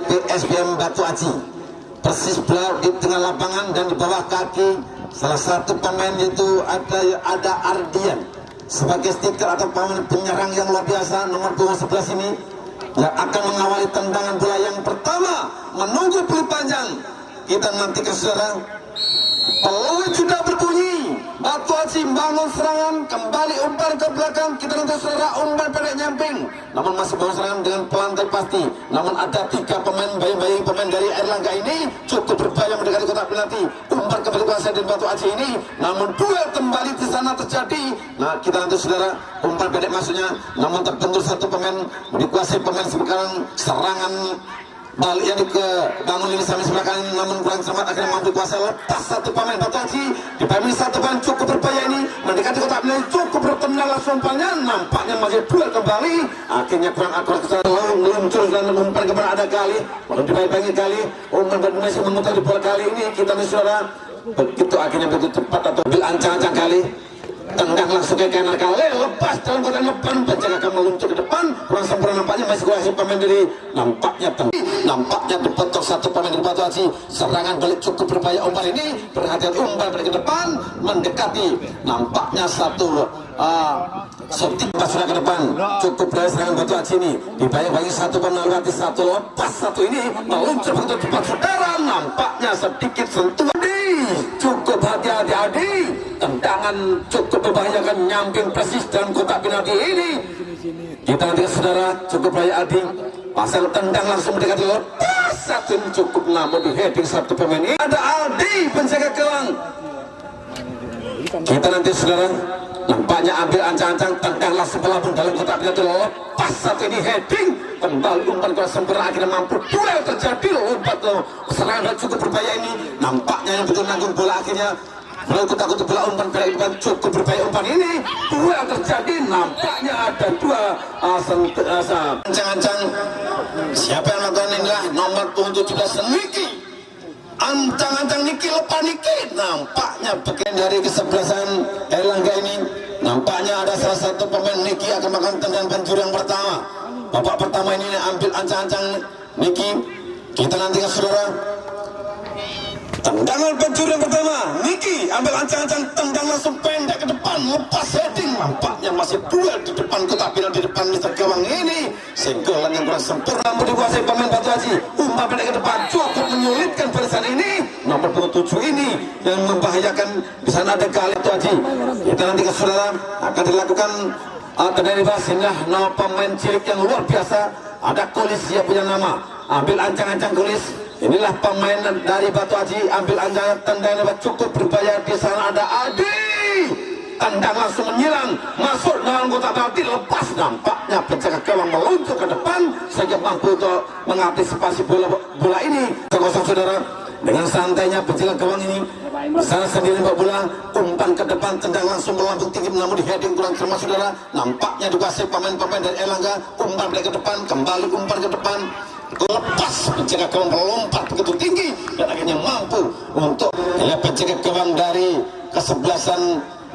PSBM Batu Aji. Persis pula di tengah lapangan dan di bawah kaki salah satu pemain itu ada Ardian sebagai stiker atau pemain penyerang yang luar biasa, nomor 11 ini yang akan mengawali tendangan bola yang pertama. Menunggu peluit panjang, kita nantikan saudara. Peluit sudah berbunyi, Batu Aji bangun serangan, kembali umpan ke belakang. Kita nanti saudara umpan pendek nyamping, namun masih bangun serangan dengan pelan tapi pasti. Namun ada 3 pemain bayi-bayi pemain dari Erlangga ini cukup berbahaya mendekati kotak penalti. Umpan kembali kuasa dari Batu Aji ini, namun duel kembali di sana terjadi. Nah kita nanti saudara umpan pendek masuknya, namun terbentur satu pemain dikuasai pemain sekarang serangan balik yang ke bangun ini sampai sebelah kanan, namun kurang cermat akhirnya mampu kuasa. Lepas satu pemain Batu Aji, dipakai satu pemain cukup berbahaya ini mendekati kotak penalti, cukup bertendang langsung umpannya, nampaknya masih duel kembali, akhirnya kurang akurat kesana, meluncur dan umpan kemana ada kali, walau dibaik-baiki kali, umpan masih memutar di bola kali ini. Kita nih saudara begitu akhirnya begitu cepat atau ancang-ancang kali, tendang langsung ke kanan kali, lepas dalam kotak depan, penjaga akan meluncur ke depan, kurang sempurna nampaknya masih kuasa pemain dari nampaknya dipetok satu pemain dari Batu Aji. Serangan balik cukup berbahaya umpan ini, perhatian umpan balik ke depan mendekati, nampaknya satu Sotik pas sudah ke depan, cukup dari serangan Batu Aji ini, dibayang-bayangi satu pemain melewati satu, lepas satu ini meluncur begitu cepat saudara, nampaknya sedikit sentuh. Cukup hati-hati Adi, tendangan cukup membahayakan nyamping persis dalam kotak penalti ini. Kita nanti saudara cukup bahaya Adi, pasang tendang langsung mendekati lepas satu ini cukup, namun di heading satu pemain ini ada Aldi penjaga gawang. Kita nanti saudara nampaknya ambil ancang-ancang, tendang langsung melambung dalam kotak penalti, lepas satu ini heading kembali umpan kurang sempurna, akhirnya mampu duel terjadi. Lompat serangan cukup berbahaya ini, nampaknya yang betul nanggung bola akhirnya takut bola umpan balik umpan cukup berbahaya umpan ini, duel terjadi, nampaknya ada 2 ancang-ancang. Siapa yang melakukan inilah nomor 17 Niki, ancang-ancang Niki, lepas Niki, nampaknya bagian dari kesebelasan Erlangga ini. Nampaknya ada salah satu pemain Niki akan melakukan tendangan penjuru yang pertama. Babak pertama ini ambil ancang-ancang Niki. Kita nantikan saudara tendangan penjuru yang pertama, Niki ambil ancang-ancang, tendang langsung pendek ke depan, lepas heading, nampaknya masih duel di depan kotak penalti di depan Mister Gawang ini. Senggolan yang kurang sempurna dikuasai pemain Batu Aji, umpan pendek ke depan cukup menyulitkan barisan ini. Nomor 27 ini yang membahayakan, di sana ada kali Batu Aji. Kita nanti ke saudara akan dilakukan tendangan bebas. Inilah nama pemain cilik yang luar biasa, ada Kulis yang punya nama, ambil ancang-ancang Kulis. Inilah pemain dari Batu Aji, ambil anjang tendangan cukup berbahaya. Di sana ada Adi, tendang langsung menyilang masuk dalam kotak penalti, lepas, nampaknya penjaga gawang meluncur ke depan sehingga mampu untuk mengantisipasi bola ini. Kosong saudara, dengan santainya penjaga gawang ini sana sendiri bawa bola, umpan ke depan, tendang langsung melambung tinggi, namun di heading kurang cermat saudara. Nampaknya dikuasai pemain-pemain dari Erlangga, umpan ke depan, kembali umpan ke depan, lepas penjaga gawang melompat begitu tinggi dan akhirnya mampu untuk penjaga gawang dari kesebelasan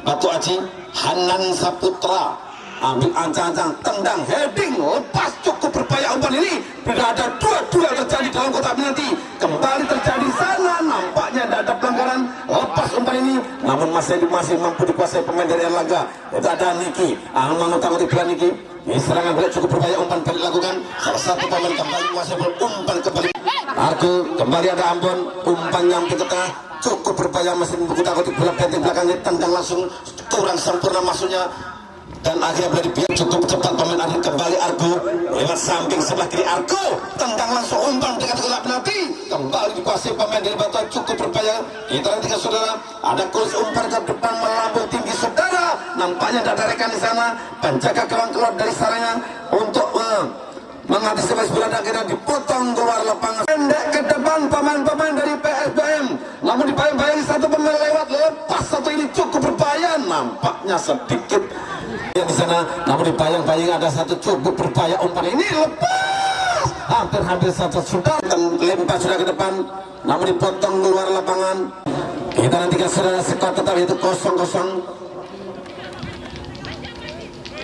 Batu Aji, Hanan Saputra, ambil ancang-ancang, tendang heading, lepas cukup berbahaya umpan ini. Berada 2 duel terjadi dalam kotak penalti, kembali terjadi sana, nampaknya tidak ada pelanggaran, lepas umpan ini, namun masih mampu dikuasai pemain dari Erlangga. Itu ada Niki, mengutak-utik bola Niki. Ini serangan balik cukup berbahaya, umpan balik dilakukan, salah satu pemain kembali menguasai bola, umpan kembali Argo, kembali ada Ambon, umpan nyamping ke tengah, cukup berbahaya, masih mengutak-utik bola penting belakangnya, tendang langsung kurang sempurna masuknya, dan akhirnya boleh dibiar cukup cepat pemain Argo. Kembali Argo lewat samping sebelah kiri, Argo tendang langsung umpan dekat kotak penalti, kembali dikuasai pemain dari Batu Aji, cukup berbahaya. Kita nantikan saudara, ada Kulis umpan ke depan melambung tinggi saudara, nampaknya tidak ada rekan di sana, penjaga gawang keluar dari sarangnya untuk mengantisipasi bola, akhirnya dipotong keluar lapangan. Pendek ke depan pemain-pemain dari PSBM, namun dibayang-bayangi satu pemain lewat, lepas satu ini cukup berbahaya, nampaknya sedikit yang di sana, namun dibayang-bayangi ada satu cukup berbahaya, umpan ini lepas, hampir satu sudah lempar sudah ke depan, namun dipotong keluar lapangan. Kita nantikan saudara, skor tetap itu 0-0.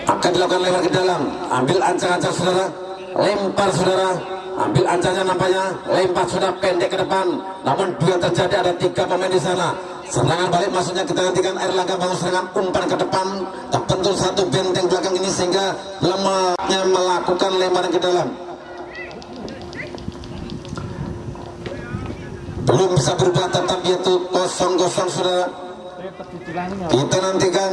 Akan dilakukan lewat ke dalam, ambil ancang-ancang saudara, lempar saudara, ambil ancanya nampaknya, lempar sudah pendek ke depan, namun dua terjadi, ada 3 pemain di sana. Serangan balik maksudnya kita nantikan Erlangga bangun serangan umpan ke depan, terbentur satu benteng belakang ini sehingga lemahnya melakukan lemparan ke dalam. Belum bisa berubah, tetap yaitu 0-0 saudara. Kita nantikan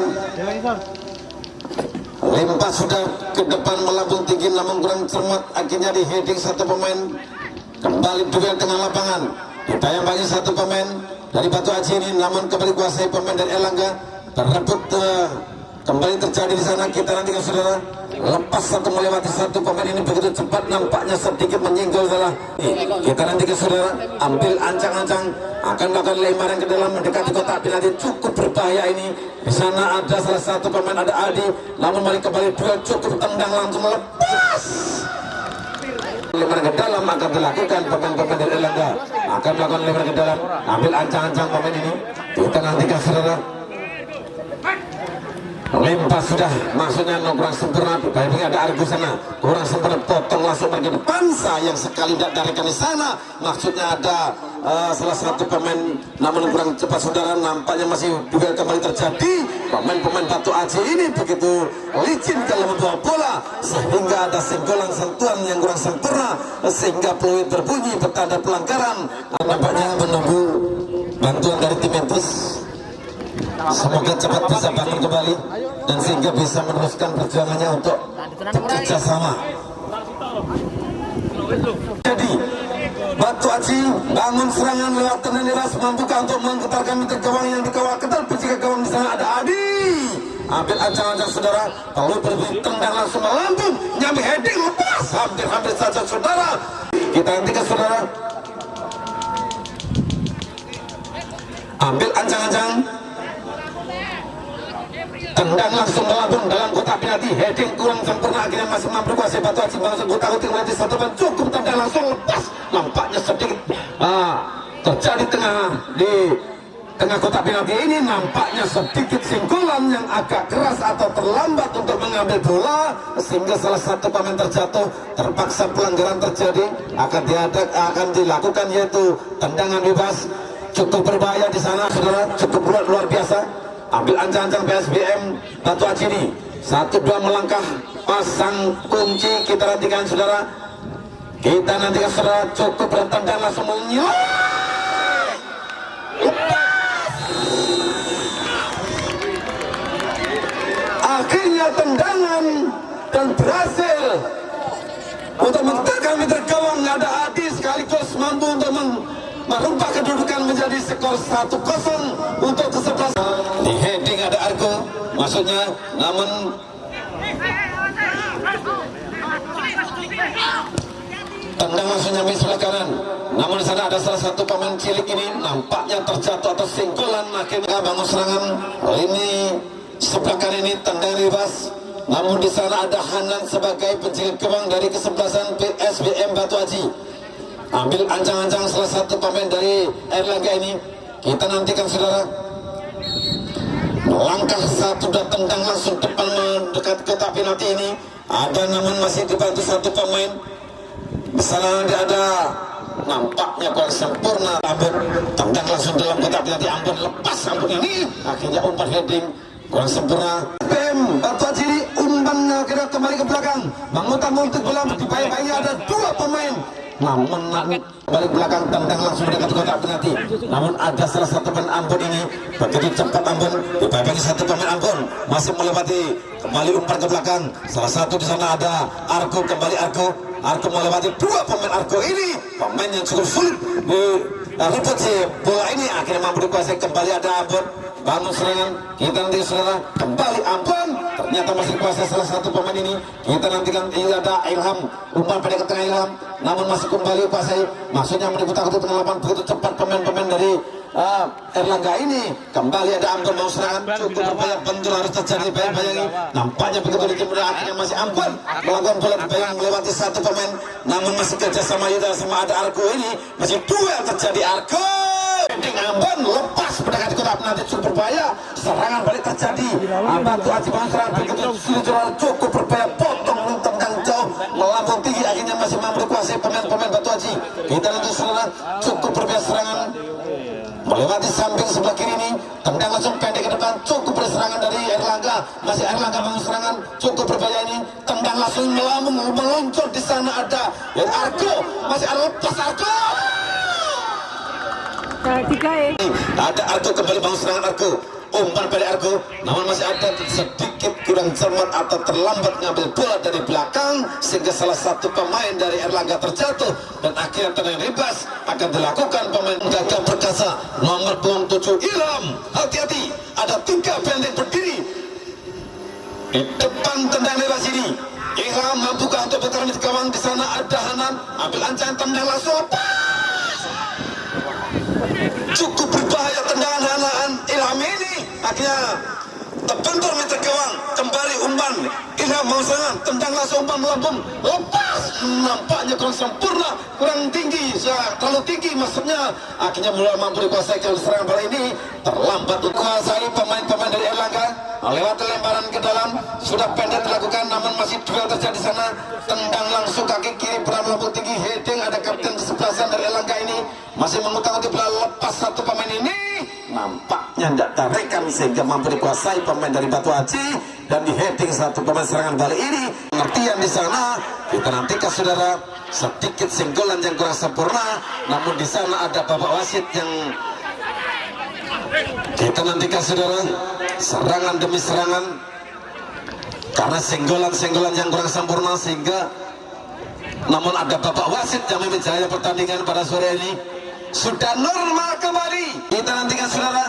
lempar sudah ke depan melambung tinggi namun kurang cermat, akhirnya di heading satu pemain. Kembali duel tengah lapangan, ditayang-tayang satu pemain dari Batu Aji ini, namun kembali kuasai pemain dari Erlangga, terrebut kembali terjadi di sana. Kita nantikan saudara, lepas satu melewati satu pemain ini begitu cepat, nampaknya sedikit menyinggol salah. Kita nantikan saudara, ambil ancang-ancang akan melakukan lemparan ke dalam mendekati kotak penalti, cukup berbahaya ini. Di sana ada salah satu pemain, ada Adi, namun balik kembali duel, cukup tendang langsung lepas. Lemparan ke dalam akan dilakukan pemain-pemain dari Erlangga, akan melakukan lemparan ke dalam, ambil ancang-ancang pemain ini. Kita nantikan saudara, lempar sudah maksudnya kurang sempurna, baiknya ada Argo sana kurang sempurna, potong langsung pergi depan, sayang sekali tidak darikan di sana. Maksudnya ada salah satu pemain namun kurang cepat saudara, nampaknya masih duel kembali terjadi. Pemain-pemain Batu Aji ini begitu licin dalam membawa bola sehingga ada senggolan sentuhan yang kurang sempurna sehingga peluit berbunyi bertanda pelanggaran. Nampaknya menunggu bantuan dari tim Mentis. Semoga cepat bisa bangun kembali dan sehingga bisa meneruskan perjuangannya untuk bekerja sama. Jadi Batu Aji bangun serangan lewat tendangan deras, membuka untuk menggetarkan minta gawang yang dikawal ketat. Jika gawang di sana ada Adi, ambil ancang-ancang saudara, lalu berbunyi tendang langsung melambung, nyambi heading lepas, hampir-hampir saja saudara. Kita nantikan saudara, ambil ancang-ancang, tendang langsung melambung dalam kotak penalti, heading kurang sempurna, akhirnya masih mampu kuasai Batu Aji langsung kotak-kotak melewati satu ban, cukup tendang langsung lepas. Nampaknya sedikit terjadi di tengah kotak penalti ini, nampaknya sedikit singgolan yang agak keras atau terlambat untuk mengambil bola sehingga salah satu pemain terjatuh, terpaksa pelanggaran terjadi, akan dilakukan yaitu tendangan bebas. Cukup berbahaya di sana saudara, cukup luar biasa. Ambil ancang-ancang PSBM Batu Aji ini, 1-2 melangkah pasang kunci. Kita nantikan saudara, kita nantikan saudara, cukup bertendang langsung menyilai. Akhirnya tendangan dan berhasil untuk mentekan meter gawang. Ada Adi sekaligus mampu untuk merubah kedudukan menjadi skor 1-0 untuk ke-11. Di heading ada Argo maksudnya, namun tendang langsung nyampe sebelah kanan, namun di sana ada salah satu pemain cilik ini nampaknya terjatuh atau singgolan, akhirnya bangun serangan. Ini sebelah kanan ini tendang bebas, namun di sana ada Hanan sebagai penjaga gawang dari kesebelasan PSBM Batu Aji. Ambil ancang-ancang salah satu pemain dari Erlangga ini. Kita nantikan saudara, langkah satu dan tendang langsung depan mendekat kotak penalti ini. Ada namun masih dibantu satu pemain. Di sana ada nampaknya kurang sempurna, Ambon tendang langsung dalam kotak penalti. Ambon lepas, Ambon ini akhirnya umpan heading kurang sempurna. Batu Aji umpannya kembali ke belakang, mengutak-ngutik bola, di bayang-bayangnya ada 2 pemain, namun balik belakang tendang langsung dekat kotak penalti. Namun ada salah satu pemain Ambon ini begitu cepat, Ambon dibayang satu pemain Ambon masih melewati, kembali umpan ke belakang. Salah satu di sana ada Argo, kembali Argo melewati 2 pemain Argo ini, pemain yang cukup sulit rebut si bola ini, akhirnya mampu dikuasai. Kembali ada Ambon bangun serangan. Kita nanti saudara, kembali Ambon ternyata masih kuasai salah satu pemain ini. Kita nantikan ini ada Ilham, umpan pada ke tengah Ilham, namun masih kembali kuasai, maksudnya menipu-takuti tengah lapangan begitu cepat pemain-pemain dari Erlangga ini. Kembali ada Ambon mau serangan, cukup berbahaya, bentur harus terjadi. Bayangi nampaknya begitu dikembali, akhirnya masih Ambon melakukan bola dibayang melewati satu pemain, namun masih kerjasama Yuda sama ada Argo ini, masih duel terjadi. Argo Ambon lepas mendekati kotak penalti, cukup berbahaya, serangan balik terjadi. Batu Aji bangun serangan begitu cukup berbahaya, potong tendang jauh melambung tinggi, akhirnya masih mampu dikuasai pemain-pemain Batu Haji. Kita nanti saudara cukup berbahaya serangan melewati samping sebelah kiri ini, tendang langsung pendek ke depan, cukup berserangan dari Erlangga, masih Erlangga bangun serangan, cukup berbahaya ini, tendang langsung melambung, meluncur di sana ada Argo, masih ada lepas Argo. Ada Argo kembali bangun serangan Argo, umpan pada Argo, namun masih ada sedikit kurang cermat atau terlambat ngambil bola dari belakang sehingga salah satu pemain dari Erlangga terjatuh dan akhirnya tenang bebas akan dilakukan pemain gagah perkasa nomor 7 Ilham. Hati-hati, ada 3 benteng berdiri di depan tendang bebas ini. Ilham mampukah untuk bertahan di gawang? Di sana ada Hanan, ambil ancaman tendang langsung. Cukup berbahaya tendangan Hanan Ilham ini, akhirnya terbentur meter gawang, kembali umpan Ilham mau serangan, tendang langsung umpan melambung, lepas, nampaknya kurang sempurna, kurang tinggi, terlalu tinggi maksudnya, akhirnya mulai mampu dikuasai ke serangan bola ini, terlambat untuk menguasai pemain-pemain dari Erlangga, lewat lemparan ke dalam, sudah pendek dilakukan, namun masih duel terjadi di sana, tendang langsung kaki kiri, berat melambung tinggi, heading, ada kapten kesebelasan dari Erlangga ini, masih mengutang-utik bola, lepas satu pemain ini, nampaknya tidak tarikan sehingga mampu dikuasai pemain dari Batu Haji dan di heading satu pemain serangan balik ini. Pengertian di sana kita nantikan saudara, sedikit senggolan yang kurang sempurna, namun di sana ada bapak wasit yang kita nantikan saudara, serangan demi serangan karena senggolan-senggolan yang kurang sempurna sehingga, namun ada bapak wasit yang memenjaya pertandingan pada sore ini. Sudah normal kembali. Kita nantikan saudara,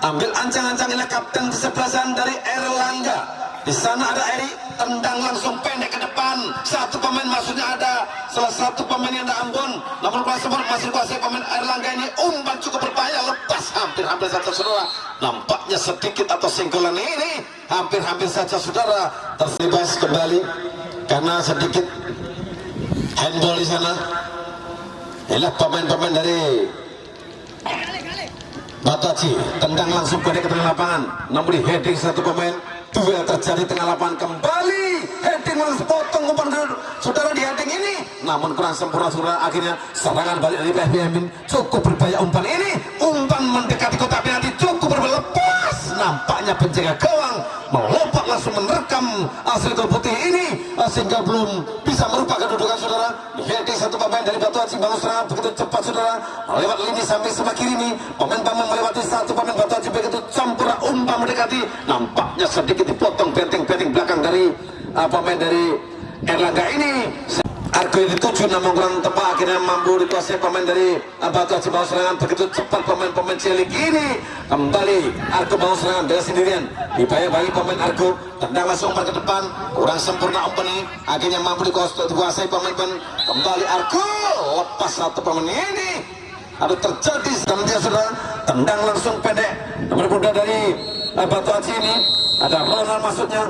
ambil ancang-ancang ini kapten kesebelasan dari Erlangga. Di sana ada Eri, tendang langsung pendek ke depan. Satu pemain maksudnya ada salah satu pemain yang ada Ambon. Namun masih kuasai pemain Erlangga ini, umpan cukup berbahaya, lepas hampir-hampir saja saudara. Nampaknya sedikit atau singgolan ini hampir-hampir saja saudara terbebas kembali karena sedikit handball di sana. Inilah pemain-pemain dari Batu Haji, tendang langsung pendek ke tengah lapangan, namun di heading satu pemain, duel terjadi tengah lapangan kembali, heading langsung potong umpan saudara di heading ini, namun kurang sempurna saudara, akhirnya serangan balik dari PSBM cukup berbahaya umpan ini, umpan mendekati kotak penalti cukup berbahaya, lepas, nampaknya penjaga gawang melompat langsung menerkam asli gol putih ini sehingga belum bisa merubah kedudukan saudara. Di heading satu pemain dari Batu Haji bangun serangan begitu cepat saudara, lewat lini samping sebelah kiri ini, pemain Bambang melewati satu pemain Batu Haji begitu campur umpan mendekati, nampaknya sedikit dipotong benteng-benteng belakang dari pemain dari Erlangga ini. Argo ini 7 namun kurang tepat, akhirnya mampu dikuasai pemain dari Batu Haji bangun serangan begitu cepat, pemain-pemain cilik ini kembali Argo bangun serangan dengan sendirian, dibayang-bayangi pemain Argo, tendang langsung umpan ke depan, kurang sempurna umpan ini, akhirnya mampu dikuasai pemain-pemain kembali Argo, lepas satu pemain ini, ada terjadi nanti saudara, tendang langsung pendek nomor muda dari Batu Haji ini, ada Ronald maksudnya.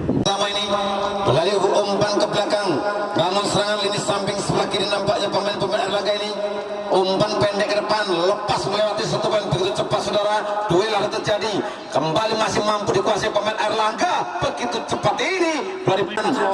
Selama ini berlari umpan ke belakang, bangun serangan lini samping sebelah kiri, nampaknya pemain-pemain Erlangga ini umpan pendek ke depan, lepas melewati satu pemain begitu cepat saudara, duel ada terjadi, kembali masih mampu dikuasai pemain Erlangga begitu cepat ini, dari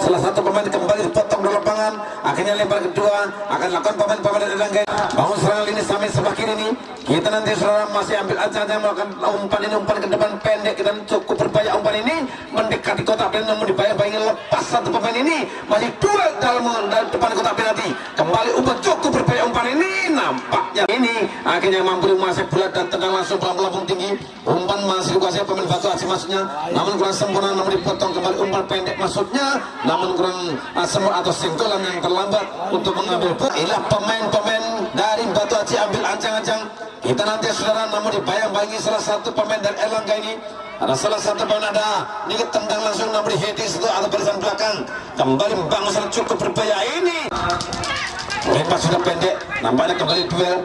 salah satu pemain kembali dipotong di lapangan, akhirnya lempar kedua akan dilakukan pemain-pemain Erlangga, bangun serangan lini samping sebelah kiri ini, kita nanti saudara masih ambil aja melakukan umpan ini, umpan ke depan pendek dan cukup berbahaya umpan ini mendekati kotak penalti, namun dibayang-bayangin lepas satu pemain ini, masih duel dalam depan kotak penalti, kembali umpan cukup berbahaya umpan ini, nampaknya ini akhirnya mampu menguasai bola dan tendang langsung melambung tinggi, umpan masih dikuasai pemain Batu Haji maksudnya, namun kurang sempurna, namun dipotong kembali umpan pendek maksudnya, namun kurang sempurna atau senggolan yang terlambat untuk mengambil bola. Inilah pemain-pemain dari Batu Haji ambil ancang-ancang, kita nanti saudara, namun dibayang-bayangi salah satu pemain dari Erlangga ini, ada salah satu pemain ada ini tendang langsung namun di heading itu atau barisan belakang, kembali membangun serangan cukup berbahaya ini, lepas sudah pendek, nampaknya kembali duel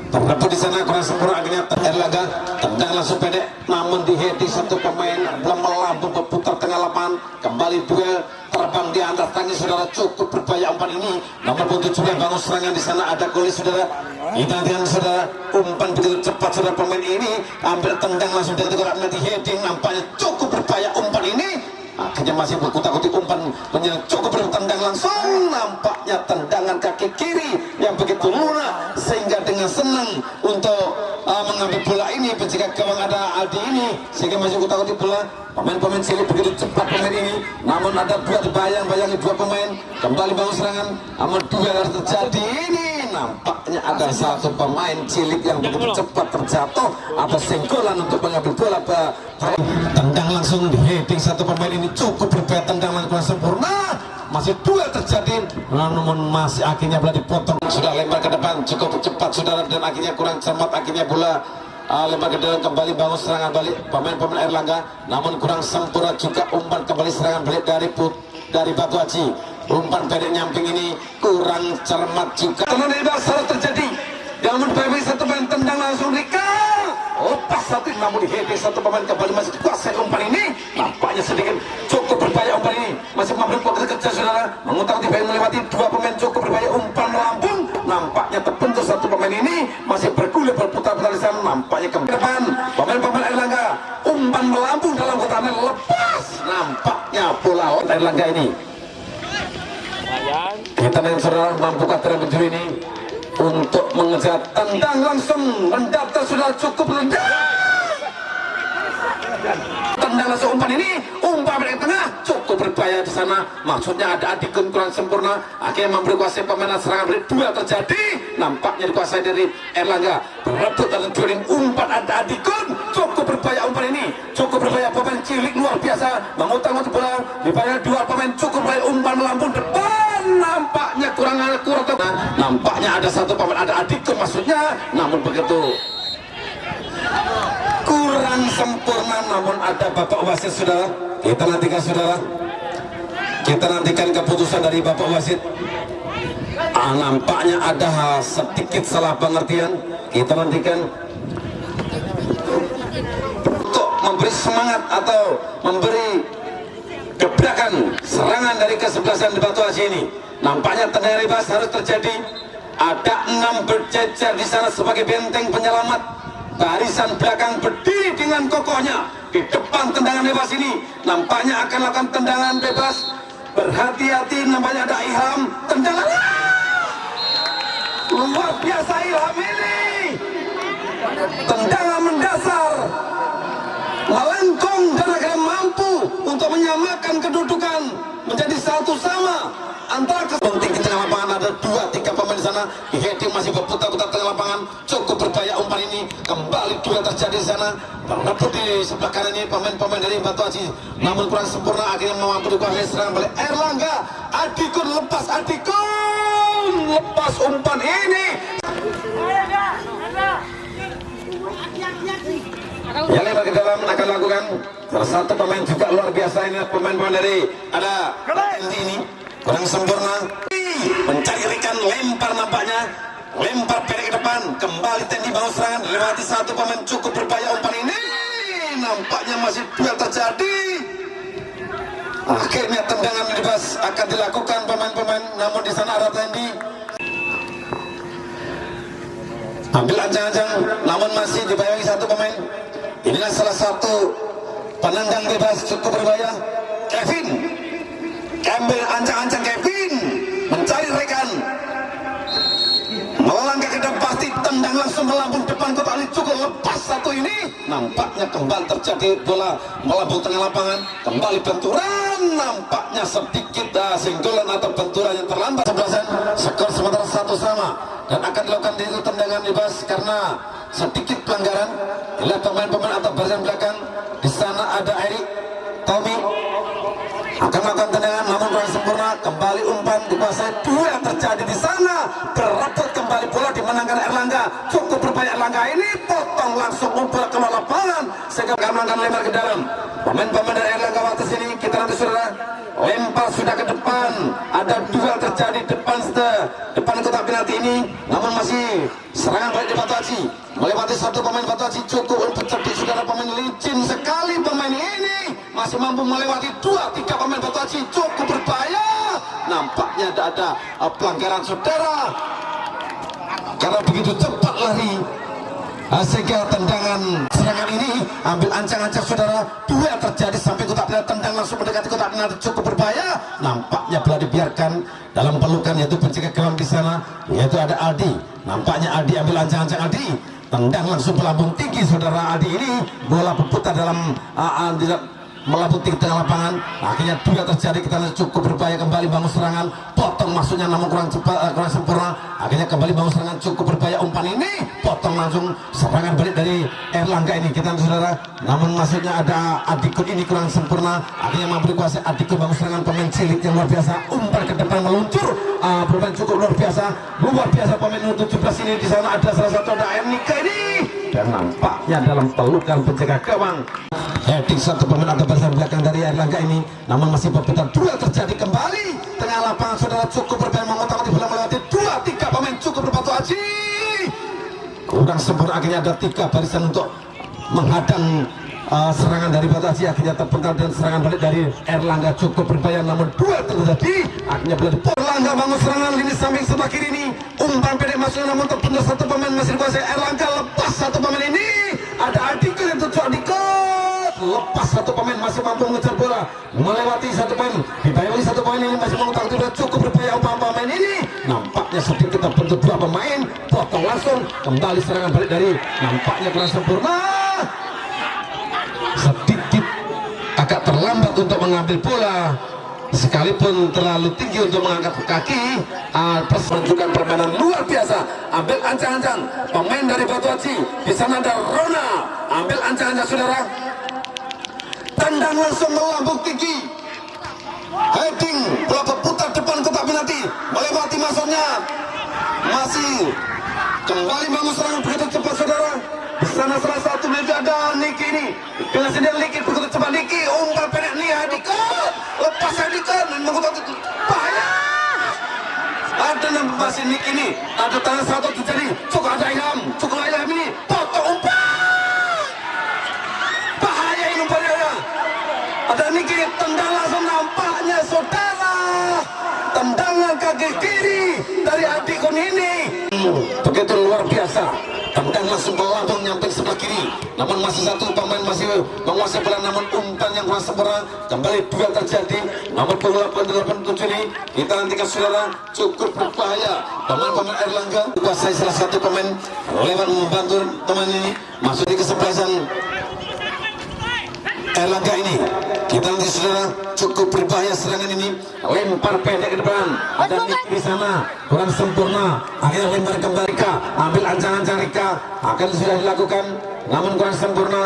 terdapat di sana kurang sempurna, akhirnya Erlangga tendang langsung pendek, namun di heading satu pemain belum melambung berputar tengah lapangan, kembali duel terbang di atas tangis saudara, cukup berbahaya umpan ini, nomor 17 bangun serangan di sana ada Golis saudara, kita lihat saudara, umpan begitu cepat saudara, pemain ini ambil tendang langsung dari kotak penalti heading, nampaknya cukup berbahaya umpan ini, akhirnya masih berkutak-kutik umpan menyerang cukup bertendang langsung, nampaknya tendangan kaki kiri yang begitu lunak sehingga dengan senang untuk mengambil bola ini penjaga gawang ada Aldi ini, sehingga masih kutak-kutik bola. Pemain-pemain cilik begitu cepat pemain ini, namun ada dua bayang-bayangi dua pemain kembali bangun serangan, namun dua harus terjadi ini. Nampaknya ada satu pemain cilik yang begitu cepat terjatuh atas senggolan untuk mengambil bola. Tendang langsung di heading satu pemain ini, cukup berbahaya, tendang langsung sempurna. Masih dua terjadi, namun masih akhirnya bola dipotong. Sudah lempar ke depan cukup cepat saudara, dan akhirnya kurang cermat, akhirnya bola lempar ke dalam, kembali bangun serangan balik pemain-pemain Airlangga, namun kurang sempurna juga umpan kembali serangan balik dari Batu Haji. Umpan pendek nyamping ini kurang cermat juga. Tenang dari dasar terjadi, namun PB satu pemain tendang langsung Rika. Lepas satu, namun di heading satu pemain kembali masih dikuasai umpan ini. Nampaknya sedikit cukup berbahaya umpan ini, masih mampu kerja saudara, mengutak tiba melewati dua pemain, cukup berbahaya umpan melambung. Nampaknya terbentur satu pemain ini, masih bergulir berputar-putar di sana. Nampaknya ke depan pemain-pemain Airlangga, umpan melambung dalam kotak lepas. Nampaknya bola Airlangga ini. Kita dengan saudara mampukah terbentur ini untuk mengejar, tendang langsung mendatar sudah cukup rendah, tendang langsung umpan ini, umpan dari tengah cukup berbahaya di sana. Maksudnya ada Adikun kurang sempurna, akhirnya mampu dikuasai pemain serangan balik, dua terjadi, nampaknya dikuasai dari Airlangga, berebut dan turing umpan ada Adikun, cukup berbahaya umpan ini, cukup berbahaya, pemain cilik luar biasa mengutang-utang bola, dibayar dua pemain, cukup berbahaya umpan melambung depan. Nampaknya kurang nampaknya ada satu pemain ada Adikun maksudnya, namun begitu kurang sempurna, namun ada Bapak Wasit saudara. Kita nantikan saudara, kita nantikan keputusan dari Bapak Wasit. Nampaknya ada sedikit salah pengertian, kita nantikan untuk memberi semangat atau memberi gebrakan serangan dari kesebelasan di Batu Haji ini. Nampaknya tendangan bebas harus terjadi. Ada 6 berjejer di sana sebagai benteng penyelamat. Barisan belakang berdiri dengan kokohnya di depan tendangan bebas ini. Nampaknya akan lakukan tendangan bebas. Berhati-hati, nampaknya ada Ilham. Tendangan luar biasa Ilham ini. Tendangan mendasar, melengkung dan akhirnya mampu untuk menyamakan kedudukan menjadi satu sama antara penting di tengah lapangan. Ada 2-3 pemain di sana, di heading masih berputar-putar tengah lapangan, cukup berbahaya umpan ini, kembali dua terjadi di sana, berebut di sebelah kanan ini pemain-pemain dari Batu Haji, namun kurang sempurna, akhirnya mampu dikuasai serangan balik Airlangga. Adikun lepas, Adikun lepas umpan ini. Yang lebar ke dalam akan lakukan salah satu pemain juga luar biasa ini, pemain-pemain dari ada Tendi ini kurang sempurna, mencari rekan, lempar nampaknya, lempar pendek ke depan, kembali Tendi bangun serangan, lewati satu pemain, cukup berbahaya umpan ini, nampaknya masih dua terjadi. Akhirnya tendangan bebas akan dilakukan pemain-pemain, namun di sana ada Tendi ambil ancang-ancang, namun masih dibayangi satu pemain. Inilah salah satu penendang bebas cukup berbahaya, Kevin. Ambil ancang-ancang Kevin, mencari rekan, melangkah ke depan, pasti tendang langsung melambung depan kotak ini, cukup lepas satu ini. Nampaknya kembali terjadi bola melambung tengah lapangan, kembali benturan, nampaknya sedikit senggolan atau benturan yang terlambat. Sebelasan, skor sementara 1-1 dan akan dilakukan itu tendangan bebas karena sedikit pelanggaran. Lihat pemain-pemain atau barisan belakang, di sana ada Erik, Tommy akan melakukan tendangan, namun kurang sempurna, kembali umpan dikuasai, dua terjadi di sana, berebut kembali bola dimenangkan Airlangga, cukup berbahaya Airlangga ini, potong langsung umpan ke lapangan sehingga akan melakukan lempar ke dalam. Pemain-pemain dari Airlangga waktu sini, kita nanti saudara lempar sudah ke depan, ada dua terjadi depan kotak penalti ini, namun masih serangan balik di Batu Haji, melewati satu pemain Batu Haji, cukup untuk cerdik saudara, pemain licin sekali pemain ini, masih mampu melewati 2-3 pemain Batu Haji, cukup berbahaya. Nampaknya ada pelanggaran saudara, karena begitu cepat lari Sehingga tendangan serangan ini ambil ancang-ancang saudara, duel terjadi sampai kotak penalti, tendang langsung mendekati kotak penalti, cukup berbahaya. Nampaknya bola dibiarkan dalam pelukan, yaitu penjaga gawang di sana, yaitu ada Aldi. Nampaknya Aldi ambil ancang-ancang, Aldi tendang langsung melambung tinggi saudara. Aldi ini bola berputar dalam melambung tinggi tengah lapangan. Akhirnya duel terjadi, kita lihat cukup berbahaya. Kembali bangun serangan, potong masuknya namun kurang cepat, kurang sempurna. Akhirnya kembali bangun serangan, cukup berbahaya. Umpan ini potong langsung, serangan balik dari Erlangga ini, kita lihat saudara. Namun masuknya ada Adikun, ini kurang sempurna. Akhirnya mampu dikuasai Adikun, bangun serangan pemain cilik yang luar biasa. Umpan ke depan meluncur, bermain cukup luar biasa. Luar biasa pemain nomor 17 ini. Di sana ada salah satu, ada Ernika ini, dan nampaknya dalam pelukan penjaga gawang. Heading satu pemain agak besar belakang dari Erlangga ini, namun masih berputar. Duel terjadi kembali tengah lapangan saudara, cukup berbahaya. Mengotak-atik bola melewati 2-3 pemain, cukup berbatu aji, kurang sempurna. Akhirnya ada 3 barisan untuk menghadang serangan dari Batu Aji. Akhirnya terpental dan serangan balik dari Erlangga, cukup berbahaya. Namun duel terjadi, akhirnya bola di Erlangga bangun serangan lini samping sebelah kiri ini. Umpan pendek masuknya, namun terpental satu pemain masih dikuasai Erlangga. Lepas satu pemain ini, ada Adikun yang tujuh, Adikun lepas satu pemain, masih mampu mengejar bola, melewati satu pemain, dibayari satu pemain ini masih mengutak, sudah cukup berbahaya. Pemain ini nampaknya sedikit terbentuk 2 pemain, potong langsung, kembali serangan balik dari, nampaknya kurang sempurna, sedikit agak terlambat untuk mengambil bola, sekalipun terlalu tinggi untuk mengangkat kaki. Menunjukkan permainan luar biasa, ambil ancang-ancang pemain dari Batu Aji. Di sana ada Rona, ambil ancang-ancang saudara, tendang langsung melambung tinggi, heading, bola berputar depan kotak penalti, melewati masuknya, masih kembali bangun serangan begitu cepat saudara. Di sana salah satu menit ada Niki ini, dengan sendiri Niki begitu cepat, Niki umpan pendek nih, Adikun lepas, Adikun mengutak, bahaya. Ada masih Niki ini, ada tangan satu terjadi, cukup ada Ilham, cukup Ilham ini potong umpan, bahaya ini umpannya. Ada Niki tendang langsung, nampaknya saudara, tendangan kaki kiri dari Adikun ini begitu luar biasa, tendang langsung melambung nyamping sebelah kiri. Namun masih satu pemain masih menguasai bola, namun umpan yang kurang sempurna. Kembali duel terjadi, namun bola 87 ini kita nantikan saudara, cukup berbahaya. Pemain Erlangga kuasai salah satu pemain lewat membantu teman ini masuk di kesebelasan Erlangga ini. Kita nanti saudara, cukup berbahaya serangan ini, lempar pendek ke depan, ada Nick di sana kurang sempurna. Akhirnya lempar kembali Rika, ambil ancang-ancang Rika, akan sudah dilakukan namun kurang sempurna.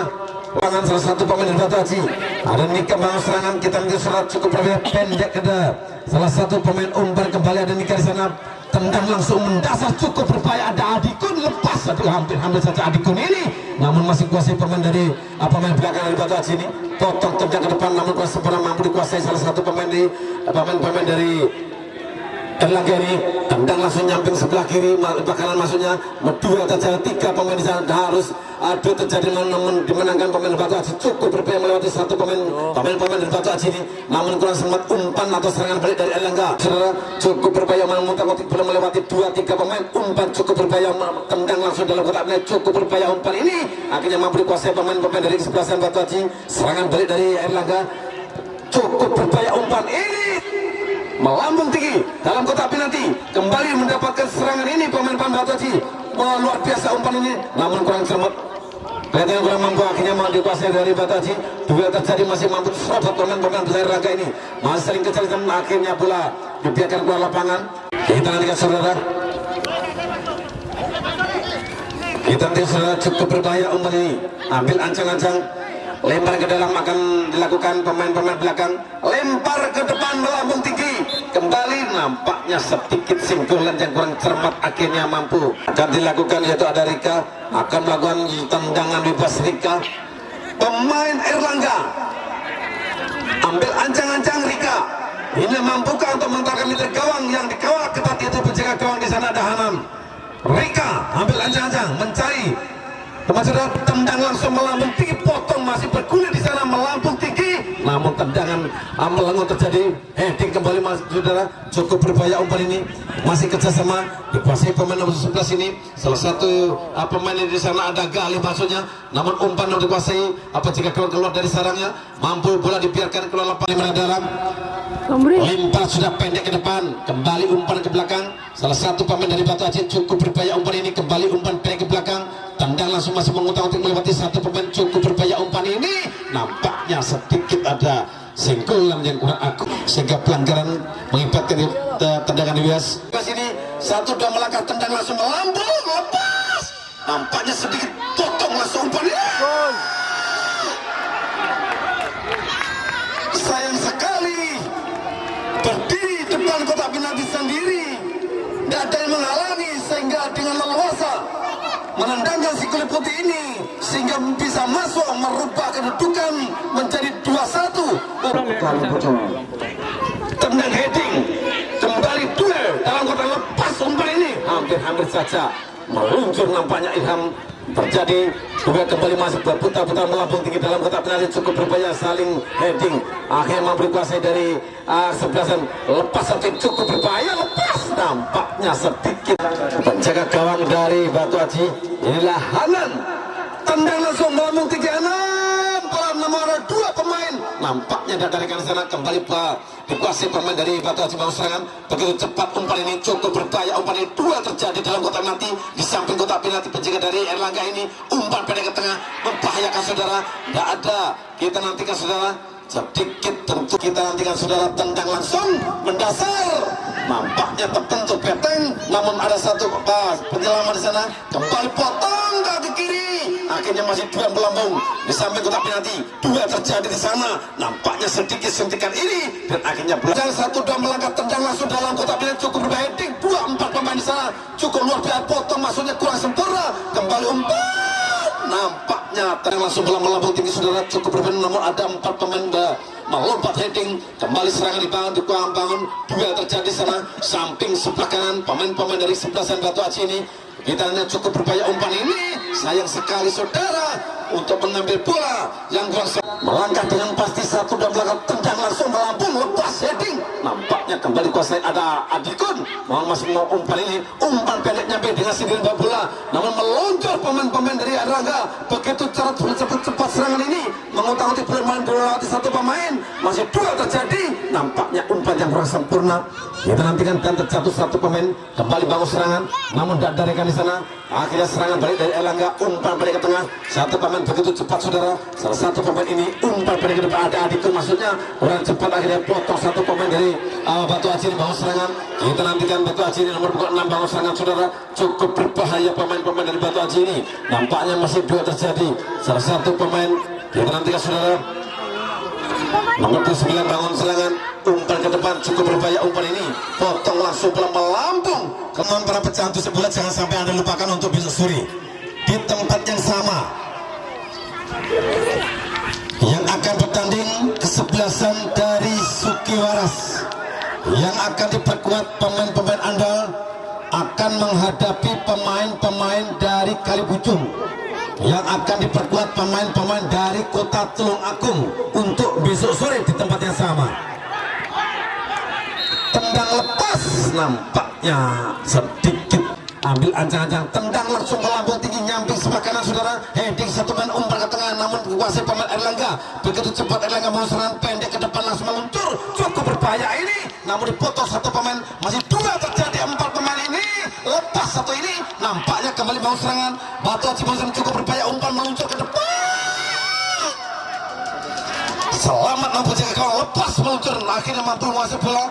Tangan salah satu pemain dari Batu Aji, ada Nick kembang serangan. Kita nanti saudara, cukup berbahaya pendek ke depan, salah satu pemain umpan kembali, ada Nika di sana, tendang langsung mendasar, cukup berbahaya. Ada Adikun lepas, hampir saja Adikun ini, namun masih kuasai pemain dari pemain belakang dari Batu Aji ini, potong tendang ke depan, namun kurang sempurna, mampu dikuasai salah satu pemain dari Erlangga ini. Tendang langsung nyamping sebelah kiri, bakalan masuknya duel terjadi, 3 pemain di sana, harus adu terjadi, namun dimenangkan pemain Batu Aji, cukup berbahaya melewati satu pemain dari Batu Aji ini, namun kurang sempat umpan atau serangan balik dari Erlangga saudara, cukup berbahaya, memutar-mutar belum melewati 2-3 pemain, umpan cukup berbahaya, tendang langsung dalam kotak penalti, cukup berbahaya umpan ini, akhirnya mampu dikuasai pemain dari kesebelasan Batu Aji. Serangan balik dari Erlangga, cukup berbahaya, umpan ini melambung tinggi dalam kotak penalti, kembali mendapatkan serangan ini pemain Batu Aji. Luar biasa umpan ini, namun kurang selamat, kelihatannya kurang mampu, akhirnya mau dikuasai dari Batu Aji. Duel terjadi, masih mampu serobot pemain besar Erlangga ini, masih sering kejar, akhirnya bola dibiarkan keluar lapangan. Kita nantikan saudara, kita nanti saudara, cukup berbahaya umpan ini, ambil ancang-ancang, lempar ke dalam, akan dilakukan pemain belakang, lempar ke depan melambung tinggi, kembali nampaknya sedikit singgolan yang kurang cermat, akhirnya mampu akan dilakukan, yaitu ada Rika akan melakukan tendangan bebas. Rika, pemain Erlangga ambil ancang-ancang, Rika ini mampukah untuk mengantarkan milik gawang yang dikawal ketat, yaitu penjaga gawang di sana ada Hanam. Rika ambil ancang-ancang mencari teman saudara, tendang langsung melambung tinggi, potong, masih bergulir di sana melambung tinggi, namun tendangan Melengok terjadi heading kembali mas saudara, cukup berbahaya umpan ini, masih kerjasama dikuasai pemain nomor 11 ini. Salah satu pemain di sana ada Galih maksudnya, namun umpan yang dikuasai jika keluar dari sarangnya, mampu bola dibiarkan keluar lapangan dalam. Lempar sudah pendek ke depan, kembali umpan ke belakang. Salah satu pemain dari Batu Aji cukup berbahaya umpan ini, kembali umpan pendek ke belakang, tendang langsung masih mengutang-utik melewati satu pemain, cukup berbahaya umpan ini. Nampaknya sedikit ada senggolan yang kurang akurat sehingga pelanggaran mengibatkan tendangan Wias. Ini satu dua melangkah, tendang langsung melambung, lepas. Nampaknya sedikit potong langsung umpan ini. Sayang sekali, berdiri depan kotak penalti sendiri, tidak ada yang menghalangi sehingga dengan leluasa menendangkan si kulit putih ini sehingga bisa masuk merubah kedudukan menjadi 2-1. Tendang heading kembali duel dalam kotak, lepas umpan ini hampir saja meluncur, nampaknya Ilham terjadi juga kembali masuk berputar-putar melambung tinggi dalam kotak penalti, cukup berbahaya, saling heading, akhirnya mampu dikuasai dari sebelasan, lepas sampai cukup berbahaya, lepas, nampaknya sedikit penjaga gawang dari Batu Aji inilah Hanan, tendang langsung melambung tinggi Hanan, pelan nomor 2 pemain, nampaknya dari kanan sana kembali dikuasai pemain dari Batu Aji mau serangan, begitu cepat umpan ini, cukup berbahaya umpan ini, dua terjadi dalam kotak penalti, di samping kotak penalti penjaga dari Erlangga ini, umpan pendek ke tengah membahayakan saudara, tidak ada, kita nantikan saudara, sedikit tentu kita nantikan saudara, tendang langsung mendasar, nampaknya tertentu peteng, namun ada satu penyelamat di sana, kembali potong kaki kiri, akhirnya masih dua melambung di samping kotak penalti, dua terjadi di sana, nampaknya sedikit sentikan ini dan akhirnya belakang satu dua melangkah, tendang langsung dalam kotak penalti, cukup berbahaya, 2-4 pemain di sana, cukup luar biasa, potong maksudnya kurang sempurna, kembali umpan, nampaknya tendang langsung melambung tinggi saudara, cukup berbahaya, namun ada 4 pemain melompat heading, kembali serangan dibangun, duel terjadi di sana, samping sebelah kanan pemain-pemain dari 11 Batu Aji ini, kita cukup berbahaya umpan ini, sayang sekali saudara untuk mengambil bola yang kurang melangkah dengan pasti satu dan belakang, tendang langsung melambung, lepas heading, nampaknya kembali kuasai ada Adikun, masih mau umpan ini, umpan pendek nyampe dengan sindiran bola, namun meluncur pemain-pemain dari Erlangga, begitu cepat serangan ini, mengutang-utik bermain melewati satu pemain, masih dua terjadi, nampaknya umpan yang kurang sempurna, kita nantikan dan terjatuh satu pemain, kembali bangun serangan, namun tidak dari di sana, akhirnya serangan balik dari Erlangga, umpan pendek ke tengah, satu pemain begitu cepat saudara, salah satu pemain ini umpan pendek ke depan, ada Adikun maksudnya, kurang cepat, akhirnya potong satu pemain dari Batu Aji bangun serangan, kita nantikan Batu Aji ini nomor 6 bangun serangan saudara, cukup berbahaya pemain-pemain dari Batu Aji ini, nampaknya masih dua terjadi, salah satu pemain, kita nantikan saudara, nomor 9 bangun serangan, umpan ke depan, cukup berbahaya umpan ini, potong langsung pelan melambung. Kemudian para pecandu sebelah, jangan sampai anda lupakan untuk besok sore di tempat yang sama yang akan bertanding kesebelasan dari Sukiwaras, yang akan diperkuat pemain-pemain andal akan menghadapi pemain-pemain dari Kalibujung, yang akan diperkuat pemain-pemain dari Kota Tulung Agung untuk besok sore di tempat yang sama. Tendang lepas, nampaknya sedikit ambil ancang-ancang, tendang langsung melambung tinggi nyamping sebelah kanan saudara, heading satu pemain umpan ke tengah, namun kuasai pemain Erlangga, begitu cepat Erlangga mau serangan pendek ke depan langsung meluncur, cukup berbahaya ini, namun dipotong satu pemain, masih dua terjadi, 4 pemain ini lepas satu ini, nampaknya kembali mau serangan Batu Aji cukup berbahaya, umpan meluncur ke depan, selamat mampu jaga gawang, lepas meluncur, akhirnya mampu menguasai bola.